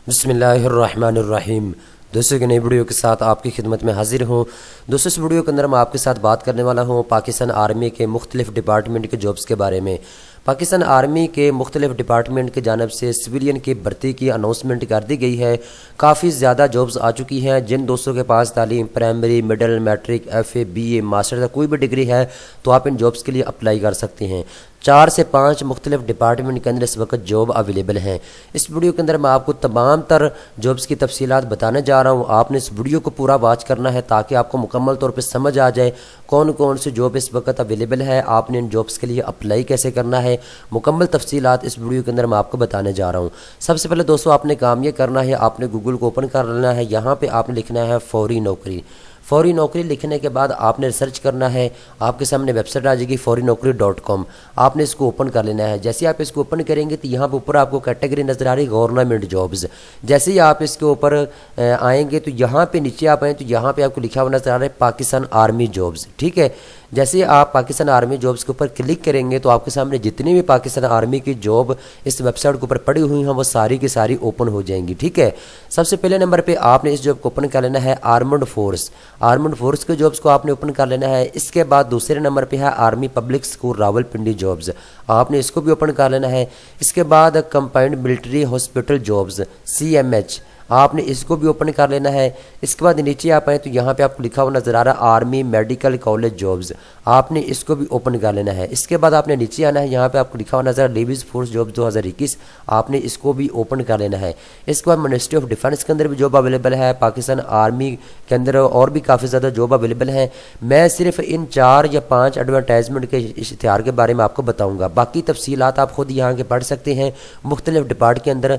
بسم اللہ الرحمن الرحیم۔ دوستوں کی نئی ویڈیو کے ساتھ آپ کی خدمت میں حاضر ہوں۔ دوستوں اس ویڈیو کے اندر میں آپ کے ساتھ بات کرنے والا ہوں پاکستان آرمی کے مختلف ڈپارٹمنٹ کے جابس کے بارے میں۔ پاکستان آرمی کے مختلف ڈپارٹمنٹ کی جانب سے سویلین کی بھرتی کی اناؤنسمنٹ کر دی گئی ہے۔ کافی زیادہ جابس آ چکی ہیں۔ جن دوستوں کے پاس تعلیم primary, middle, matric, F A, B A, master کا کوئی بھی ڈگری ہے تو آپ ان جابس کے لیے اپلائی کر سکتے ہیں۔ 4 سے 5 مختلف ڈپارٹمنٹ کے اندر اس وقت جاب اویلیبل ہیں۔ اس ویڈیو کے اندر میں آپ کو تمام تر جابس کی تفصیلات بتانے جا رہا ہوں۔ آپ نے اس ویڈیو کو پورا واچ کرنا ہے تاکہ آپ کو مکمل طور پہ سمجھ آ جائے کون کون سی جاب اس وقت اویلیبل ہے، آپ نے ان جابس کے لیے اپلائی کیسے کرنا ہے۔ مکمل تفصیلات اس ویڈیو کے اندر میں آپ کو بتانے جا رہا ہوں۔ سب سے پہلے دوستو آپ نے کام یہ کرنا ہے، آپ نے گوگل کو اوپن کر لینا ہے۔ یہاں پہ آپ نے لکھنا ہے فوری نوکری۔ فوری نوکری لکھنے کے بعد آپ نے ریسرچ کرنا ہے۔ آپ کے سامنے ویب سائٹ آ جائے گی forinokri.com۔ آپ نے اس کو اوپن کر لینا ہے۔ جیسے آپ اس کو اوپن کریں گے تو یہاں پہ اوپر آپ کو کیٹیگری نظر آ رہی گورنمنٹ جابز۔ جیسے ہی آپ اس کے اوپر آئیں گے تو یہاں پہ نیچے آپ آئیں تو یہاں پہ آپ کو لکھا ہوا نظر آ رہا ہے پاکستان آرمی جابز، ٹھیک ہے۔ جیسے آپ پاکستان آرمی جابز کے اوپر کلک کریں گے تو آپ کے سامنے جتنی بھی پاکستان آرمی کی جاب اس ویب سائٹ کے اوپر پڑی ہوئی ہیں وہ ساری کی ساری اوپن ہو جائیں گی، ٹھیک ہے۔ سب سے پہلے نمبر پہ آپ نے اس جاب کو اوپن کر لینا ہے آرمڈ فورس۔ آرمڈ فورس کے جابز کو آپ نے اوپن کر لینا ہے۔ اس کے بعد دوسرے نمبر پہ ہے army public school Rawalpindi jobs, آپ نے اس کو بھی اوپن کر لینا ہے۔ اس کے بعد combined military hospital jobs CMH، آپ نے اس کو بھی اوپن کر لینا ہے۔ اس کے بعد نیچے آپ آئیں تو یہاں پہ آپ کو لکھا ہوا نظر آ رہا ہے آرمی میڈیکل کالج جابز، آپ نے اس کو بھی اوپن کر لینا ہے۔ اس کے بعد آپ نے نیچے آنا ہے، یہاں پہ آپ کو لکھا ہوا نظر لیویز فورس جابز 2021، آپ نے اس کو بھی اوپن کر لینا ہے۔ اس کے بعد منسٹری آف ڈیفنس کے اندر بھی جاب اویلیبل ہے، پاکستان آرمی کے اندر اور بھی کافی زیادہ جاب اویلیبل ہیں۔ میں صرف ان 4 یا 5 ایڈورٹائزمنٹ کے اشتہار کے بارے میں آپ کو بتاؤں گا، باقی تفصیلات آپ خود یہاں کے پڑھ سکتے ہیں۔ مختلف ڈپارٹ کے اندر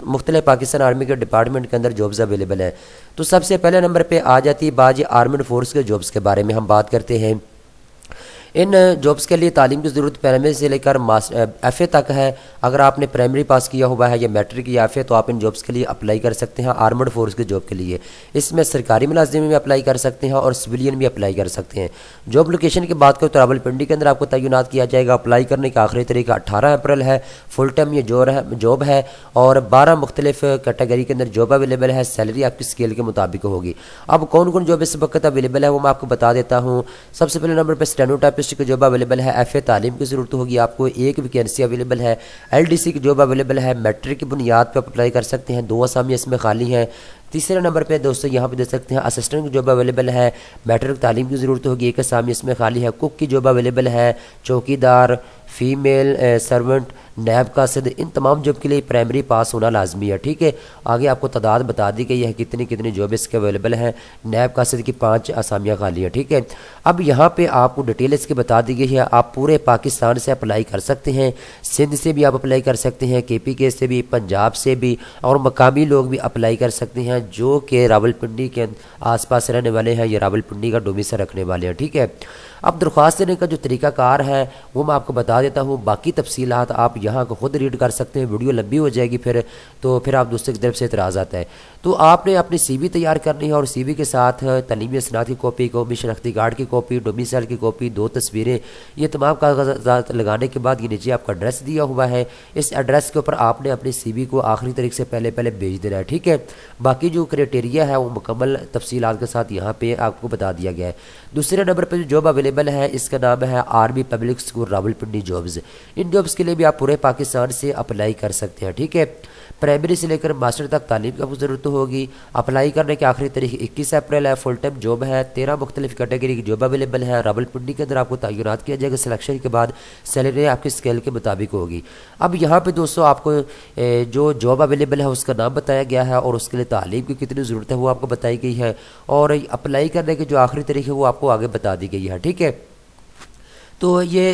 مختلف پاکستان آرمی کے ڈپارٹمنٹ کے اندر جابز اویلیبل ہیں۔ تو سب سے پہلے نمبر پہ آ جاتی ہے بات یہ آرمڈ فورس کے جابز کے بارے میں ہم بات کرتے ہیں۔ ان جابز کے لیے تعلیم کی ضرورت پرائمری سے لے کر ایف اے تک ہے۔ اگر آپ نے پرائمری پاس کیا ہوا ہے یا میٹرک یا ایف اے تو آپ ان جابز کے لیے اپلائی کر سکتے ہیں آرمڈ فورس کے جاب کے لیے۔ اس میں سرکاری ملازمین بھی اپلائی کر سکتے ہیں اور سویلین بھی اپلائی کر سکتے ہیں۔ جاب لوکیشن کی بات کریں تو راولپنڈی کے اندر آپ کو تعینات کیا جائے گا۔ اپلائی کرنے کا آخری طریقہ 18 اپریل ہے۔ فل ٹائم یہ جاب ہے اور 12 مختلف کیٹیگری کے اندر جاب اویلیبل ہے۔ سیلری آپ کی اسکیل کے مطابق ہوگی۔ اب کون کون جاب اس وقت اویلیبل ہے وہ میں آپ کو بتا دیتا ہوں۔ سب سے پہلے نمبر پہ اسٹینوٹائپسٹ کی جاب اویلیبل ہے۔ ایف اے تعلیم کی ضرورت ہوگی آپ کو، 1 ویکینسی اویلیبل ہے۔ LDC کی جاب اویلیبل ہے، میٹرک کی بنیاد پہ اپلائی کر سکتے ہیں، 2 اسامی اس میں خالی ہیں۔ تیسرے نمبر پہ دوستو یہاں پہ دیکھ سکتے ہیں اسسٹنٹ کی جاب اویلیبل ہے، میٹرک تعلیم کی ضرورت ہوگی، 1 اسامی اس میں خالی ہے۔ کک کی جاب اویلیبل ہے، چوکیدار، فیمیل سرونٹ، نیب قاصد، ان تمام جاب کے لیے پرائمری پاس ہونا لازمی ہے، ٹھیک ہے۔ آگے آپ کو تعداد بتا دی گئی ہے کتنی جاب اس کے اویلیبل ہیں۔ نیب قاصد کی 5 اسامیاں خالی ہیں، ٹھیک ہے۔ اب یہاں پہ آپ کو ڈیٹیل اس کی بتا دی گئی ہے۔ آپ پورے پاکستان سے اپلائی کر سکتے ہیں، سندھ سے بھی آپ اپلائی کر سکتے ہیں، KPK سے بھی، پنجاب سے بھی، اور مقامی لوگ بھی اپلائی کر سکتے ہیں جو کہ راولپنڈی کے آس پاس رہنے والے ہیں یا راولپنڈی کا ڈومیسائل رکھنے والے ہیں، ٹھیک ہے۔ اب درخواست دینے کا جو طریقہ کار ہے وہ میں آپ کو بتا دیتا ہوں، باقی تفصیلات آپ یہاں کو خود ریڈ کر سکتے ہیں، ویڈیو لمبی ہو جائے گی پھر آپ دوسرے کی طرف سے اعتراض آتا ہے۔ تو آپ نے اپنی CV تیار کرنی ہے اور CV کے ساتھ تعلیمی اسناد کی کاپی، قومی شناختی کارڈ کی کاپی، ڈومیسائل کی کاپی، 2 تصویریں، یہ تمام کاغذات لگانے کے بعد یہ نیچے آپ کا ایڈریس دیا ہوا ہے۔ اس ایڈریس کے اوپر آپ نے اپنی CV کو آخری تاریخ سے پہلے بھیج دینا ہے، ٹھیک ہے۔ باقی جو کرائٹیریا ہے وہ مکمل تفصیلات کے ساتھ یہاں پہ آپ کو بتا دیا گیا ہے۔ دوسرے نمبر پہ جو جاب اویلیبل ہے اس کا نام ہے army public school Rawalpindi jobs. ان جابز کے لیے بھی آپ پورے پاکستان سے اپلائی کر سکتے ہیں، ٹھیک ہے۔ پرائمری سے لے کر ماسٹر تک تعلیم کی آپ کو ضرورت ہوگی۔ اپلائی کرنے کے آخری تاریخ 21 اپریل ہے۔ فل ٹائم جاب ہے، 13 مختلف کیٹیگری کی جاب اویلیبل ہے۔ راولپنڈی کے اندر آپ کو تعینات کیا جائے گا، سلیکشن کے بعد سیلری آپ کی اسکیل کے مطابق ہوگی۔ اب یہاں پہ دوستو آپ کو جو جاب اویلیبل ہے اس کا نام بتایا گیا ہے اور اس کے لیے تعلیم کی کتنی ضرورت ہے وہ آپ کو بتائی گئی ہے، اور اپلائی کرنے کی جو آخری تاریخ ہے وہ آپ کو آگے بتا دی گئی ہے، ٹھیک ہے۔ تو یہ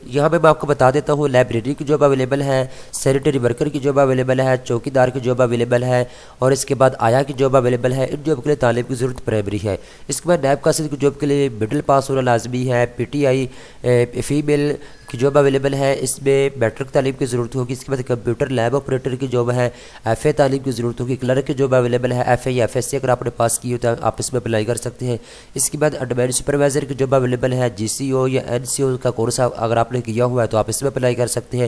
یہاں پہ میں آپ کو بتا دیتا ہوں، لائبریری کی جاب اویلیبل ہے، سینیٹری ورکر کی جاب اویلیبل ہے، چوکیدار کی جاب اویلیبل ہے، اور اس کے بعد آیا کی جاب اویلیبل ہے۔ ان جاب کے لیے تعلیم کی ضرورت پرائمری ہے۔ اس کے بعد نیب قاصد کی جاب کے لیے مڈل پاس ہونا لازمی ہے۔ PTI فیمیل کی جاب اویلیبل ہے، اس میں میٹرک تعلیم کی ضرورت ہوگی۔ اس کے بعد کمپیوٹر لیب آپریٹر کی جاب ہے، FA تعلیم کی ضرورت ہوگی۔ کلرک کی جاب اویلیبل ہے، FA یا FSC اگر آپ نے پاس کی ہو تو آپ اس میں اپلائی کر سکتے ہیں۔ اس کے بعد ایڈمن سپروائزر کی جاب اویلیبل ہے، GCO یا NCO کا کورس اگر آپ نے کیا ہوا ہے تو آپ اس میں اپلائی کر سکتے ہیں۔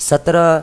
17